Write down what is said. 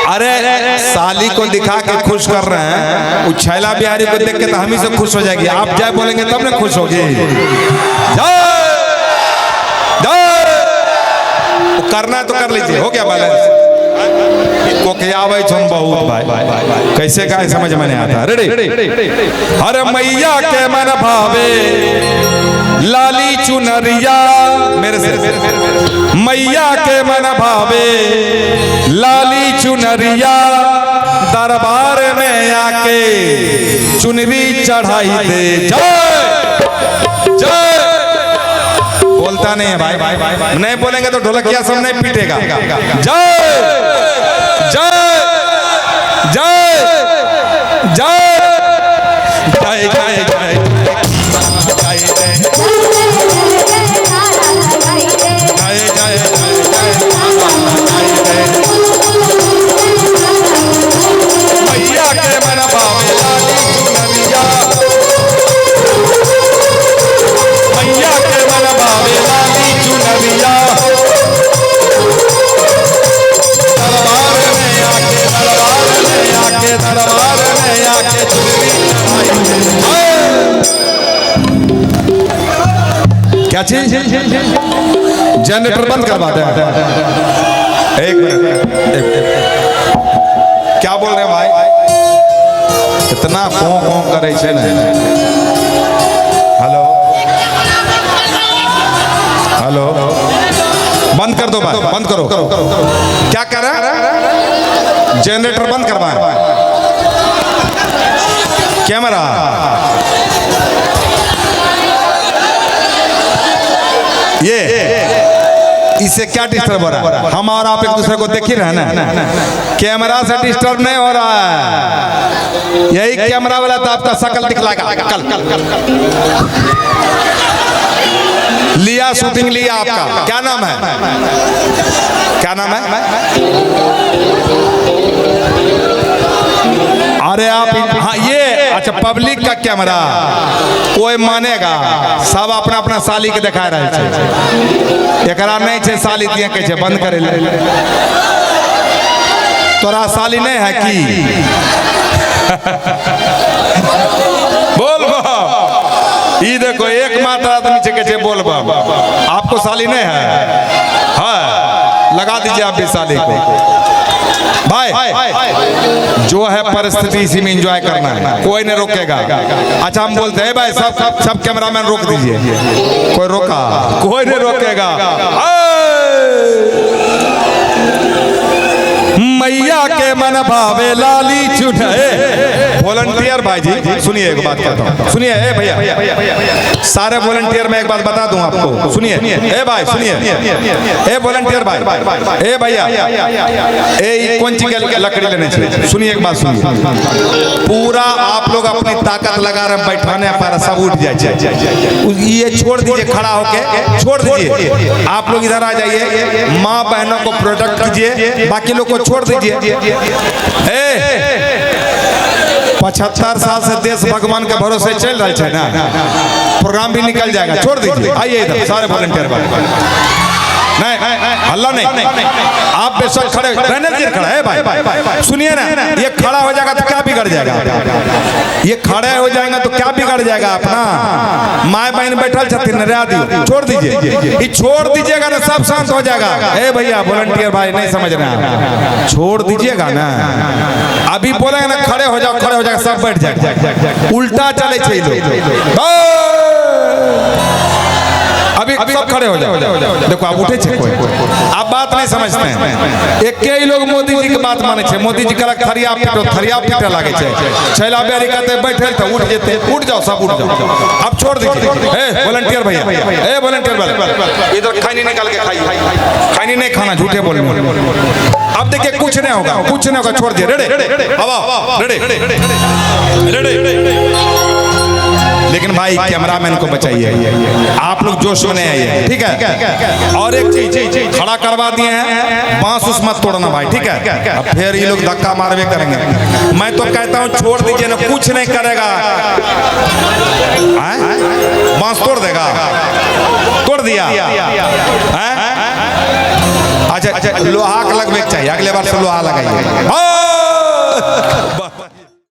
अरे साली को दिखा के खुश कर रहे हैं, छैला बिहारी को देख के तो हम ही से खुश हो जाएगी। आप जय बोलेंगे तब ना खुश होगी। जय जय करना है तो कर लीजिए, हो गया बैलेंस। को क्या आवे तुम बहुत भाई कैसे का समझ में नहीं आता। रेडी। अरे मैया के मन भावे लाली चुनरिया, मेरे से मैया के मन भावे लाली चुनरिया, दरबार में आके चुनरी चढ़ाई दे। जय जय बोलता नहीं है भाई, नहीं बोलेंगे तो ढोलकिया सब नहीं पीटेगा। जय जय जय जय जय जय जय मैया के मन भावे लाली चुनरिया, मैया के मन भावे लाली चुनरिया, दरबार में आके चुनरी क्या चीज। जनरेटर बंद करवा दे। एक मिनट, क्या बोल रहे हैं भाई, इतना कौन करे छे ना। हेलो हेलो बंद कर दो भाई, बंद करो। क्या कर रहा है, जनरेटर बंद करवाए। कैमरा ये इससे क्या डिस्टर्ब हो रहा है। हम और आप एक दूसरे को देख ही रहे ना, कैमरा से डिस्टर्ब नहीं हो रहा है। यही कैमरा वाला तो आपका शकल दिखलाएगा। कल लिया शूटिंग लिया आपका, क्या नाम है, क्या नाम है। अरे आप हाँ ये अच्छा पब्लिक का कैमरा कोई मानेगा, सब अपना अपना साली के दिखा रहे थे। एकरा नहीं छे साली दिए के छे, बंद करे ले। तोरा साली नहीं है कि बोल बा ई देखो एक मात्र आदमी छे के छे बोल बा। आपको साली नहीं है, हाँ लगा दीजिए आप भी साली को। भाई जो है परिस्थिति इसी में एंजॉय करना है, कोई नहीं रोकेगा। अच्छा हम बोलते हैं भाई सब कैमरामैन रोक दीजिए, कोई रोका, कोई नहीं रोकेगा। मैया के मन भावे लाली चुनरिया। वॉलंटियर भाई जी सुनिए, एक बात कहता हूँ, सुनिए ए भैया, सारे वॉलंटियर में एक बात बता दूं आपको, सुनिए ए भाई, सुनिए ए वॉलंटियर भाई, ए भैया ए कौन चीज के लकड़ी लेने चाहिए, सुनिए एक बात सुनिए। पूरा आप लोग अपनी ताकत लगा रहे बैठाने पर सब उठ जाए, ये छोड़ दीजिए, खड़ा होके छोड़ दीजिए। आप लोग इधर आ जाइए, माँ बहनों को प्रोटेक्ट कीजिए, बाकी लोग को छोड़ दीजिए। 75 साल से देश भगवान के भरोसे चल रहा है ना, प्रोग्राम भी निकल जाएगा, छोड़ दीजिए। आइए इधर सारे वॉलंटियर नहीं हल्ला नहीं, आप बेशक खड़े रहने दीजिए, खड़ा है भाई सुनिए ना, ये खड़ा हो जाएगा तो क्या बिगड़ जाएगा, ये खड़े हो जाएगा तो क्या बिगड़ जाएगा। अपना माए बहन बैठल छथिन, छोड़ दीजिए, ये छोड़ दीजिएगा ना सब शांत हो जाएगा। ए भैया वॉलंटियर भाई नहीं समझ रहे हैं, छोड़ दीजिएगा ना। अभी बोलेंगे ना खड़े हो जाओ, खड़े हो जाएगा, सब बैठ जाएगा, उल्टा चले चाहिए। अभी सब खड़े हो जाओ, देखो आप उठे छे, कोई आप बात नहीं समझते हैं। एक ही लोग मोदी जी की बात माने छे, मोदी जी का थरिया पीटे लागे छे, छैला बिहारी कहते बैठे तो उठ जेते, उठ जाओ सब उठ जाओ, अब छोड़ दीजिए। ए वॉलंटियर भैया, ए वॉलंटियर वाले इधर खैनी निकाल के खाइए, खैनी नहीं खाना, झूठे बोल। अब देखिए कुछ नहीं होगा, कुछ नहीं होगा, छोड़ दिए। रेडी अब रेडी। लेकिन भाई कैमरामैन को बचाइए, आप लोग जोश में नहीं आइए, ठीक है। और एक चीज खड़ा करवा दिए हैं, बांस उस मत तोड़ना भाई, ठीक है। अब फिर ये लोग धक्का मारवे करेंगे। मैं तो कहता हूँ छोड़ दीजिए ना, कुछ नहीं करेगा। बांस तोड़ देगा, तोड़ दिया। अच्छा अच्छा लोहा का लगवे चाहिए, अगले बार से लोहा लगाइए।